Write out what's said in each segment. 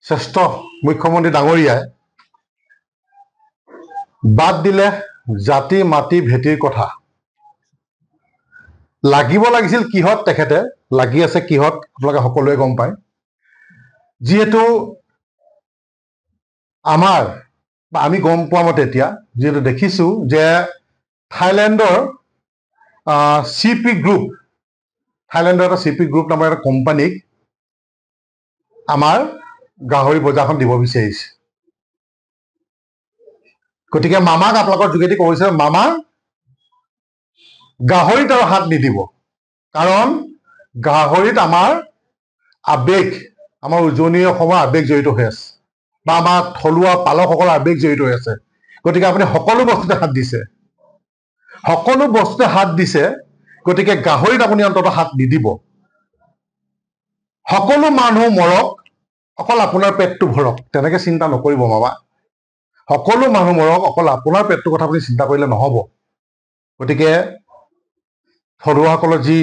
শ্ৰেষ্ঠ মুখ্যমন্ত্ৰী ডাঙৰীয়াই বাদ দিলে জাতি মাটি ভেটিৰ কথা। লাগিব লাগিছিল কিহত তেখেতে লাগি আছে কিহত আপোনালোকে সকলোৱে গম পায়। যিহেতু আমাৰ বা আমি গম পোৱা মতে এতিয়া যিহেতু দেখিছো যে থাইলেণ্ডৰ চিপি গ্ৰুপ, থাইলেণ্ডৰ এটা চিপি গ্ৰুপ নামৰ এটা কোম্পানীক আমাৰ গাহৰি বজাৰখন দিব বিচাৰিছে। গতিকে মামাক আপোনালোকৰ যোগেদি কৈছে, মামা গাহৰিত আৰু হাত নিদিব, কাৰণ গাহৰিত আমাৰ আৱেগ, আমাৰ উজনি অসমৰ আৱেগ জড়িত হৈ আছে বা আমাৰ থলুৱা পালকসকলৰ আৱেগ জড়িত হৈ আছে। গতিকে আপুনি সকলো বস্তুতে হাত দিছে, সকলো বস্তুতে হাত দিছে, গতিকে গাহৰিত আপুনি অন্ততঃ হাত নিদিব। সকলো মানুহ মৰক, অকল আপোনাৰ পেটটো ভৰক, তেনেকে চিন্তা নকৰিব মামা। সকলো মানুহ মৰক, অকল আপোনাৰ পেটটোৰ কথা আপুনি চিন্তা কৰিলে নহব। গতিকে থলুৱাসকলৰ যি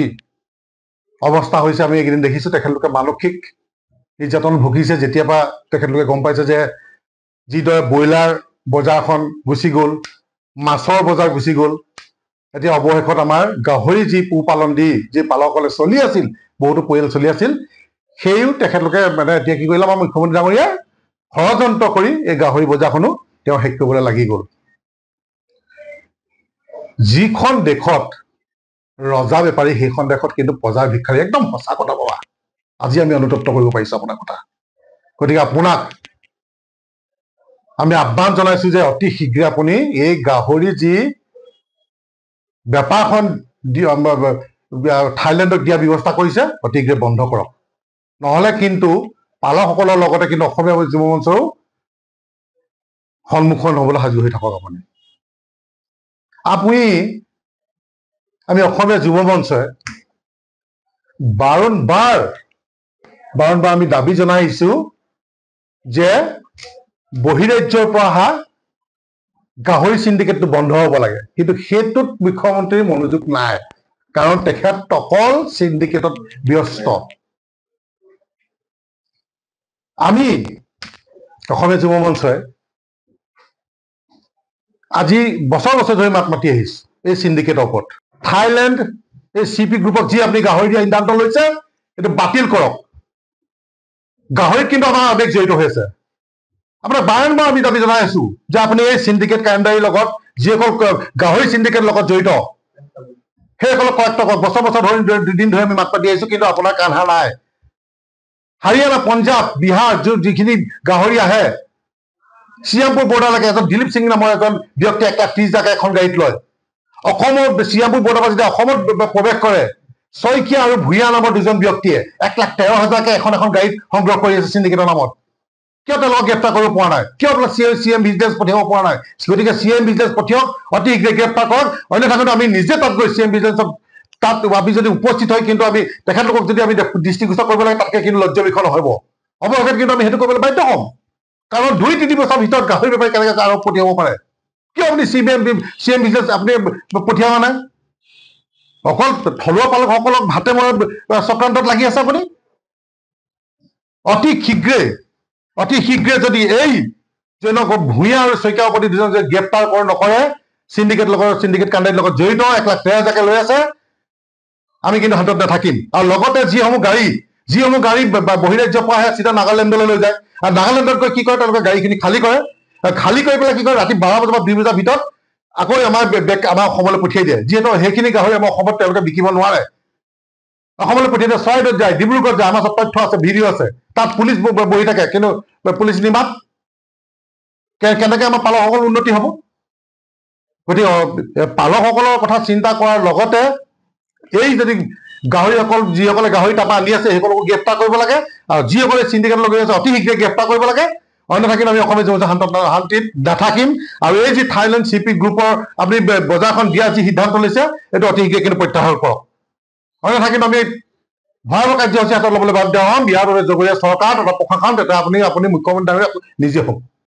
অৱস্থা হৈছে আমি এইকেইদিন দেখিছো, তেখেতলোকে মানসিক নিৰ্যাতন ভুগিছে। যেতিয়াৰ পৰা তেখেতলোকে গম পাইছে যে যিদৰে ব্ৰইলাৰ বজাৰখন গুচি গ'ল, মাছৰ বজাৰ গুচি গ'ল, এতিয়া অৱশেষত আমাৰ গাহৰি যি পোহপালন দি যি পালকসকলে চলি আছিল, বহুতো পৰিয়াল চলি আছিল, সেইও তেখেতলোকে মানে এতিয়া কি কৰিলে আমাৰ মুখ্যমন্ত্ৰী ডাঙৰীয়াই ষড়যন্ত্ৰ কৰি এই গাহৰি বজাৰখনো তেওঁ শেষ কৰিবলৈ লাগি গ'ল। যিখন দেশত ৰজা বেপাৰী সেইখন দেশত কিন্তু প্ৰজাৰ ভিক্ষাৰী, একদম সঁচা কথা বাবা। আজি আমি অনুতপ্ত কৰিব পাৰিছো আপোনাৰ কথা। গতিকে আপোনাক আমি আহ্বান জনাইছো যে অতি শীঘ্ৰে আপুনি এই গাহৰি যি বেপাৰখন থাইলেণ্ডক দিয়া ব্যৱস্থা কৰিছে অতি শীঘ্ৰে বন্ধ কৰক। নহলে কিন্তু পালকসকলৰ লগতে কিন্তু অসমীয়া যুৱ মঞ্চৰো সন্মুখীন হবলৈ সাজু হৈ থাকক। আমি অসমীয়া যুৱ মঞ্চই বাৰম্বাৰ আমি দাবী জনাই আহিছো যে বহিৰাজ্যৰ পৰা অহা গাহৰি চিণ্ডিকেটটো বন্ধ হ'ব লাগে, কিন্তু সেইটোত মুখ্যমন্ত্ৰীৰ মনোযোগ নাই, কাৰণ তেখেত অকল চিণ্ডিকেটত ব্যস্ত। আমি অসমীয়া যুৱ মঞ্চই আজি বছৰ বছৰ ধৰি মাত মাতি আহিছো এই চিণ্ডিকেটৰ ওপৰত। থাইলেণ্ড এই চিপি গ্ৰুপক যি আপুনি গাহৰি দিয়া সিদ্ধান্ত লৈছে এইটো বাতিল কৰক। গাহৰিত কিন্তু আমাৰ আৱেগ জড়িত হৈ আছে। আপোনাৰ বাৰম্বাৰ আমি দাবী জনাই আছো যে আপুনি এই চিণ্ডিকেট কাণ্ডাৰীৰ লগত, যিসকল গাহৰি চিণ্ডিকেটৰ লগত জড়িত সেইসকলক কৰেক্ট কৰক। বছৰ বছৰ ধৰি দুদিন ধৰি আমি মাত মাতি আহিছো, কিন্তু আপোনাৰ কাণ সাৰ নাই। হাৰিয়ানা, পঞ্জাৱ, বিহাৰ যিখিনি গাহৰি আহে শ্ৰীৰামপুৰ বৰ্ডাৰলৈকে, এজন দিলীপ সিং নামৰ এজন ব্যক্তিয়ে 1,30,000 এখন গাড়ীত লয়। অসমৰ শ্ৰীৰামপুৰ বৰ্ডাৰৰ পৰা যেতিয়া অসমত প্ৰৱেশ কৰে, শইকীয়া আৰু ভূঞা নামৰ দুজন ব্যক্তিয়ে 1,13,000 এখন গাড়ীত সংগ্ৰহ কৰি আছে চিণ্ডিকেটৰ নামত। কিয় তেওঁলোকক গ্ৰেপ্তাৰ কৰিব পৰা নাই? কিয় আপোনাক CM ভিজিলেন্স পঠিয়াব পৰা নাই? গতিকে CM ভিজিলেন্স পঠিয়াওক, অতি শীঘ্ৰে গ্ৰেপ্তাৰ কৰক। অন্যথা কিন্তু আমি নিজে তাত গৈ CM ভিজিলেন্সক তাত আমি যদি উপস্থিত হয়, কিন্তু আমি তেখেতলোকক যদি আমি দৃষ্টিগোচৰ কৰিব লাগে, তাতকে কিন্তু লজ্জাবিষণ হ'ব। অৱশেষত কিন্তু আমি সেইটো কৰিবলৈ বাধ্য হ'ম, কাৰণ 2-3 বছৰৰ ভিতৰত গাহৰি বেপাৰী কেনেকৈ আৰোপ পঠিয়াব পাৰে? কিয় আপুনি CM ভিজিলেন্স আপুনি পঠিওৱা নাই? অকল থলুৱা পালকসকলক ভাতে মৰা চক্ৰান্তত লাগি আছে আপুনি। অতি শীঘ্ৰে যদি এই ভূঞা আৰু শইকীয়াৰ প্ৰতি দুজন যদি গ্ৰেপ্তাৰ নকৰে, চিণ্ডিকেট কাণ্ডাৰীৰ লগত জড়িত 1,13,000 লৈ আছে, আমি কিন্তু হাতত নাথাকিম। আৰু লগতে যিসমূহ গাড়ী বহিৰাজ্যৰ পৰা আহে চিধা নাগালেণ্ডলৈ লৈ যায়, আৰু নাগালেণ্ডত গৈ কি কৰে, তেওঁলোকে গাড়ীখিনি খালী কৰি পেলাই কি কৰে, ৰাতি 12 বজাৰ পৰা 2 বজাৰ ভিতৰত আকৌ আমাৰ অসমলৈ পঠিয়াই দিয়ে। যিহেতু সেইখিনি গাহৰি আমাৰ অসমত তেওঁলোকে বিকিব নোৱাৰে, অসমলৈ পঠিয়াই দিয়ে। চৰাইদেউত যায়, ডিব্ৰুগড়ত যায়, আমাৰ চব তথ্য আছে, ভিডিঅ' আছে। তাত পুলিচ বহি থাকে, কিন্তু পুলিচ নিমাত কেনেকে আমাৰ পালকসকল উন্নতি হ'ব? গতিকে পালকসকলৰ কথা চিন্তা কৰাৰ লগতে এই যদি যিসকলে গাহৰি তাৰপৰা আনি আছে সেইসকলকো গ্ৰেপ্তাৰ কৰিব লাগে, আৰু যিসকলে চিণ্ডিকেটৰ লগত আছে অতি শীঘ্ৰে গ্ৰেপ্তাৰ কৰিব লাগে। অন্যথা কিন্তু আমি অসমীয়া যুৱ শান্তিত নাথাকিম। আৰু এই যি থাইলেণ্ড চিপি গ্ৰুপৰ আপুনি বজাৰখন দিয়া যি সিদ্ধান্ত লৈছে, এইটো অতি শীঘ্ৰে কিন্তু প্ৰত্যাহাৰ কৰক। অন্যথা কিন্তু আমি ভয়াৱহ কাৰ্যসূচী হাতত ল'বলৈ বাধ্য হ'ম। ইয়াৰ বাবে জগৰীয়া চৰকাৰ তথা প্ৰশাসন তথা আপুনি মুখ্যমন্ত্ৰী নিজে হওক।